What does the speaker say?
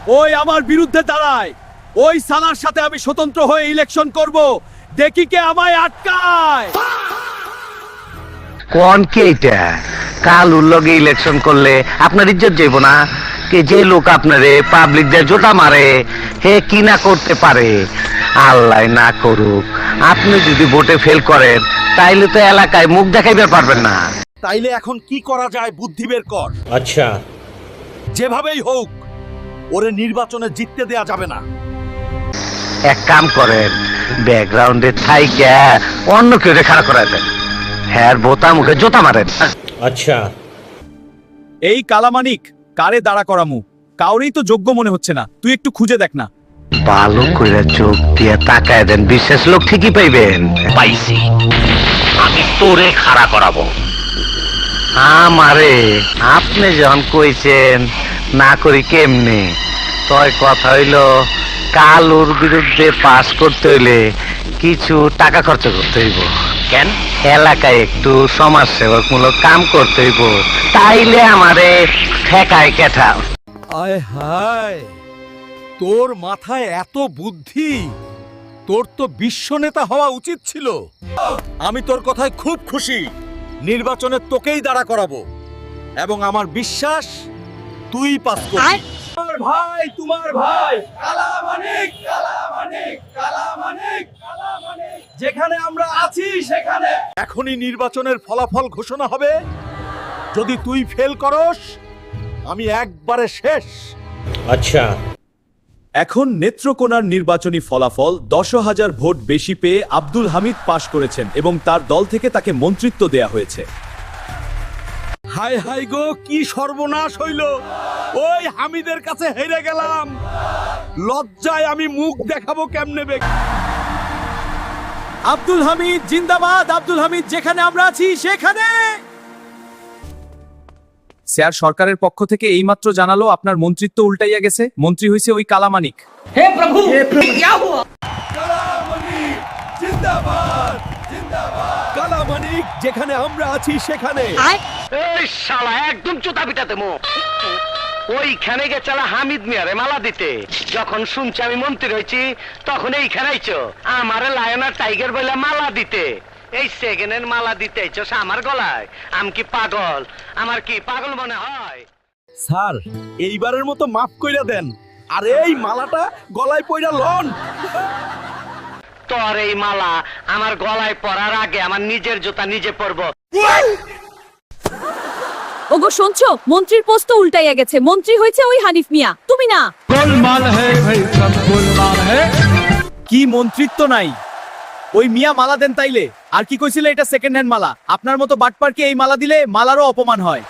ওই আমার বিরুদ্ধে দাঁড়ায়, ওই সালার সাথে আমি স্বতন্ত্র হয়ে ইলেকশন করব, দেখি কে আমায় আটকায়। কোন কে এটা? কালুর লগে ইলেকশন করলে আপনার ইজ্জত যাইব না? কে যে লোক আপনারে পাবলিক দিয়ে জোতা মারে, হে কি না করতে পারে? আল্লাহ না করুক, আপনি যদি ভোটে ফেল করেন তাইলে তো এলাকায় মুখ দেখাইতে পারবেন না। তাইলে এখন কি করা যায় বুদ্ধি বের কর। আচ্ছা, যেভাবেই হোক ওরে নির্বাচনে জিততে দেয়া যাবে না। এক কাম করেন, ব্যাকগ্রাউন্ডে থাইকা অন্য কেউ খাড়া করা দেন, হ্যাঁ বোতা মুখে জোতা মারেন। আচ্ছা। এই কালামানিক কারে দাঁড়া করামু, কাউরেই তো যোগ্য মনে হচ্ছে না, তুই একটু খুঁজে দেখ না। ভালো কইরা চোখ দিয়ে তাকায় দেন, বিশেষ লোক ঠিকই পাইবেন। পাইছি, আমি তোরে খাড়া করাবো। আমারে আপনি যখন কইছেন না করি কেমনে, তয় কথা হইল কালুর বিরুদ্ধে পাস করতে হইলে কিছু টাকা খরচ করতে হইব। কেন? এলাকায় একটু সমাজসেবকমূলক কাম করতে হইব, তাইলে আমারে ঠেকায় কেঠা। আয় হায়, তোর মাথায় এত বুদ্ধি! তোর তো বিশ্ব নেতা হওয়া উচিত ছিল। আমি তোর কথায় খুব খুশি। নির্বাচনে তোকেই দাঁড়া করাবো এবং আমার বিশ্বাস তুই পাস করবি। তোমার ভাই কালামানিক, কালামানিক, কালামানিক, কালামানিক। যেখানে আমরা আছি সেখানে এখনই নির্বাচনের ফলাফল ঘোষণা হবে। যদি তুই ফেল করস, আমি একবারে শেষ। আচ্ছা। এখন নেত্রকোনার নির্বাচনী ফলাফল 10,000 ভোট বেশি পেয়ে আব্দুল হামিদ পাশ করেছেন এবং তার দল থেকে তাকে মন্ত্রিত্ব দেয়া হয়েছে। হায় হায় গো, কি সর্বনাশ হইল! ওই হামিদের কাছে হেরে গেলাম। লজ্জায় আমি মুখ দেখাবো কেমনে? আব্দুল হামিদ জিন্দাবাদ! আব্দুল হামিদ যেখানে আমরা আছি সেখানে। স্যার, সরকারের পক্ষ থেকে এইমাত্র জানালো আপনার মন্ত্রিত্ব উল্টাইয়া গেছে, মন্ত্রী হইছে ওই কালামানিক। हे प्रभु क्या हुआ? কালামানিক জিন্দাবাদ, জিন্দাবাদ! কালামানিক যেখানে আমরা আছি সেখানে। এই শালা একদম চোতা পিটাতে মো। ওইখানে গেছালা হামিদ মিয়ারে মালা দিতে। যখন শুনছি আমি মন্ত্রী হয়েছি তখন এইখানে আইছো আমারে লায়ন আর টাইগার বলে মালা দিতে। এই সেকেন্ডের মালা দিতে আইছো আমার গলায়। আমি কি পাগল? আমার কি পাগল মনে হয়? স্যার, এইবারের মতো মাফ কইরা দেন, আর এই মালাটা গলায় পইরা লন। তোর এই মালা আমার গলায় পরার আগে আমার নিজের জুতা নিজে পরবো। ওগো শুনছো, মন্ত্রীর পোস্ট তো উল্টাইয়া গেছে, মন্ত্রী হয়েছে ওই হানিফ মিয়া, তুমি না। কি মন্ত্রিত্ব নাই? ওই মিয়া মালা দেন তাইলে। আর কি কইছিল এটা সেকেন্ড হ্যান্ড মালা? আপনার মতো বাটপারকে এই মালা দিলে মালারও অপমান হয়।